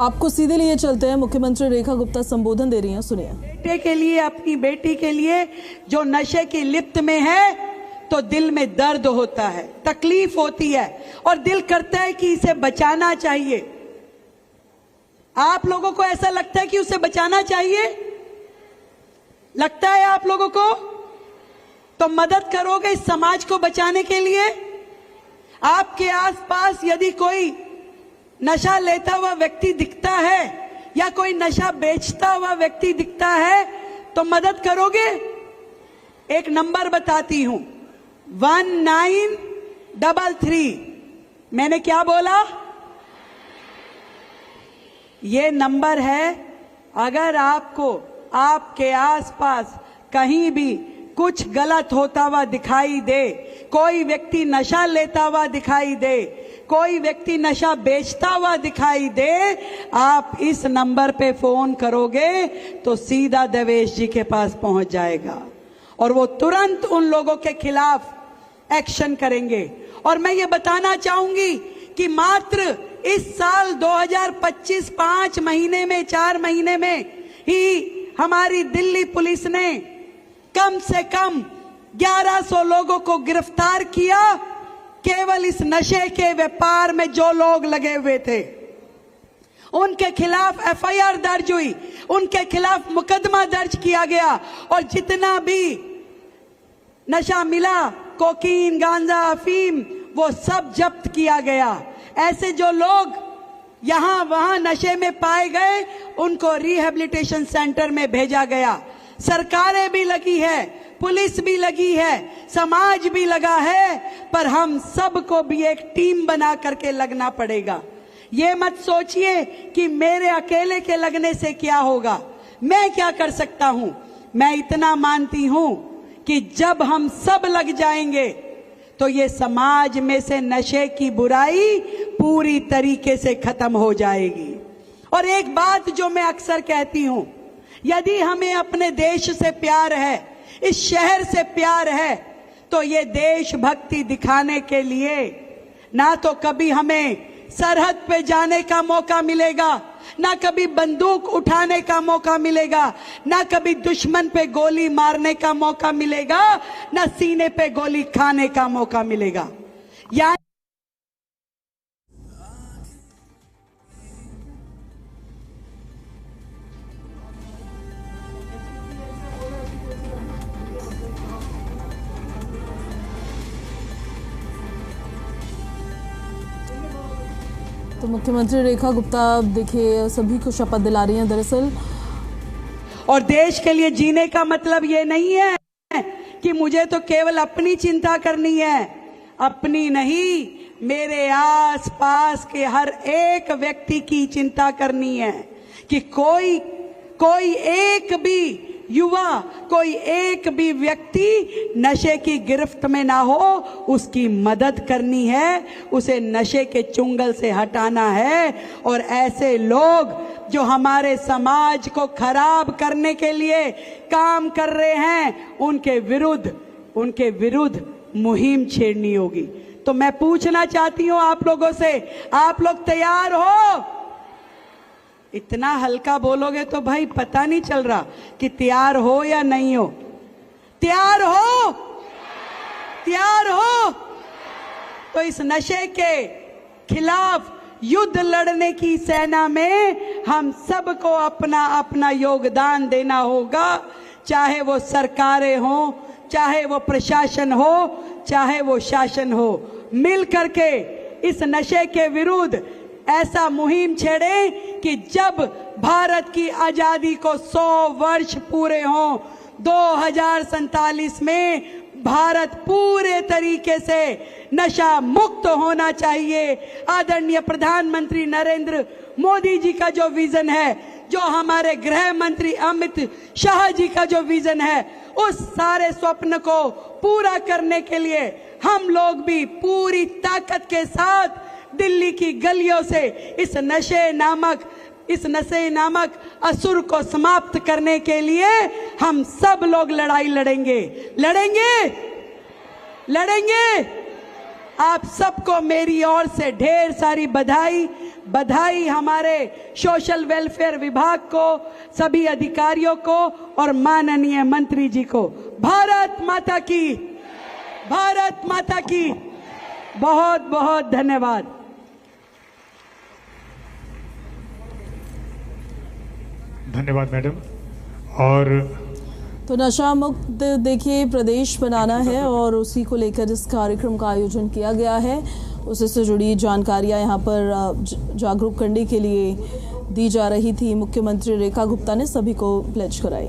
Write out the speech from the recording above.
आपको सीधे लिए चलते हैं, मुख्यमंत्री रेखा गुप्ता संबोधन दे रही हैं, सुनिए। बेटे के लिए, अपनी बेटी के लिए जो नशे की लिप्त में है तो दिल में दर्द होता है, तकलीफ होती है और दिल करता है कि इसे बचाना चाहिए। आप लोगों को ऐसा लगता है कि उसे बचाना चाहिए? लगता है आप लोगों को? तो मदद करोगे इस समाज को बचाने के लिए? आपके आसपास यदि कोई नशा लेता हुआ व्यक्ति दिखता है या कोई नशा बेचता हुआ व्यक्ति दिखता है तो मदद करोगे? एक नंबर बताती हूं, 1933। मैंने क्या बोला? ये नंबर है। अगर आपको आपके आसपास कहीं भी कुछ गलत होता हुआ दिखाई दे, कोई व्यक्ति नशा लेता हुआ दिखाई दे, कोई व्यक्ति नशा बेचता हुआ दिखाई दे, आप इस नंबर पे फोन करोगे तो सीधा देवेश जी के पास पहुंच जाएगा और वो तुरंत उन लोगों के खिलाफ एक्शन करेंगे। और मैं ये बताना चाहूंगी कि मात्र इस साल 2025 5 महीने में, 4 महीने में ही हमारी दिल्ली पुलिस ने कम से कम 1100 लोगों को गिरफ्तार किया। केवल इस नशे के व्यापार में जो लोग लगे हुए थे उनके खिलाफ एफआईआर दर्ज हुई, उनके खिलाफ मुकदमा दर्ज किया गया और जितना भी नशा मिला, कोकीन, गांजा, अफीम, वो सब जब्त किया गया। ऐसे जो लोग यहां वहां नशे में पाए गए उनको रिहैबिलिटेशन सेंटर में भेजा गया। सरकारें भी लगी है, पुलिस भी लगी है, समाज भी लगा है, पर हम सबको भी एक टीम बना करके लगना पड़ेगा। ये मत सोचिए कि मेरे अकेले के लगने से क्या होगा, मैं क्या कर सकता हूं। मैं इतना मानती हूं कि जब हम सब लग जाएंगे तो ये समाज में से नशे की बुराई पूरी तरीके से खत्म हो जाएगी। और एक बात जो मैं अक्सर कहती हूं, यदि हमें अपने देश से प्यार है, इस शहर से प्यार है, तो ये देशभक्ति दिखाने के लिए ना तो कभी हमें सरहद पे जाने का मौका मिलेगा, ना कभी बंदूक उठाने का मौका मिलेगा, ना कभी दुश्मन पे गोली मारने का मौका मिलेगा, ना सीने पे गोली खाने का मौका मिलेगा। या तो मुख्यमंत्री रेखा गुप्ता देखिए सभी को शपथ दिला रही हैं दरअसल। और देश के लिए जीने का मतलब ये नहीं है कि मुझे तो केवल अपनी चिंता करनी है। अपनी नहीं, मेरे आस पास के हर एक व्यक्ति की चिंता करनी है कि कोई एक भी युवा, कोई एक भी व्यक्ति नशे की गिरफ्त में ना हो, उसकी मदद करनी है, उसे नशे के चुंगल से हटाना है। और ऐसे लोग जो हमारे समाज को खराब करने के लिए काम कर रहे हैं, उनके विरुद्ध मुहिम छेड़नी होगी। तो मैं पूछना चाहती हूं आप लोगों से, आप लोग तैयार हो? इतना हल्का बोलोगे तो भाई पता नहीं चल रहा कि तैयार हो या नहीं हो। तैयार हो? तैयार हो? तो इस नशे के खिलाफ युद्ध लड़ने की सेना में हम सबको अपना अपना योगदान देना होगा, चाहे वो सरकारें हो, चाहे वो प्रशासन हो, चाहे वो शासन हो। मिल करके इस नशे के विरुद्ध ऐसा मुहिम छेड़े कि जब भारत की आजादी को 100 वर्ष पूरे हों, 2047 में भारत पूरे तरीके से नशा मुक्त होना चाहिए। आदरणीय प्रधानमंत्री नरेंद्र मोदी जी का जो विजन है, जो हमारे गृह मंत्री अमित शाह जी का जो विजन है, उस सारे स्वप्न को पूरा करने के लिए हम लोग भी पूरी ताकत के साथ दिल्ली की गलियों से इस नशे नामक असुर को समाप्त करने के लिए हम सब लोग लड़ाई लड़ेंगे। आप सबको मेरी ओर से ढेर सारी बधाई हमारे सोशल वेलफेयर विभाग को, सभी अधिकारियों को और माननीय मंत्री जी को। भारत माता की, भारत माता की बहुत बहुत धन्यवाद। धन्यवाद मैडम। और तो नशा मुक्त देखिए प्रदेश बनाना है और उसी को लेकर इस कार्यक्रम का आयोजन किया गया है। उसी से जुड़ी जानकारियां यहाँ पर जागरूक करने के लिए दी जा रही थी। मुख्यमंत्री रेखा गुप्ता ने सभी को प्लेज कराई।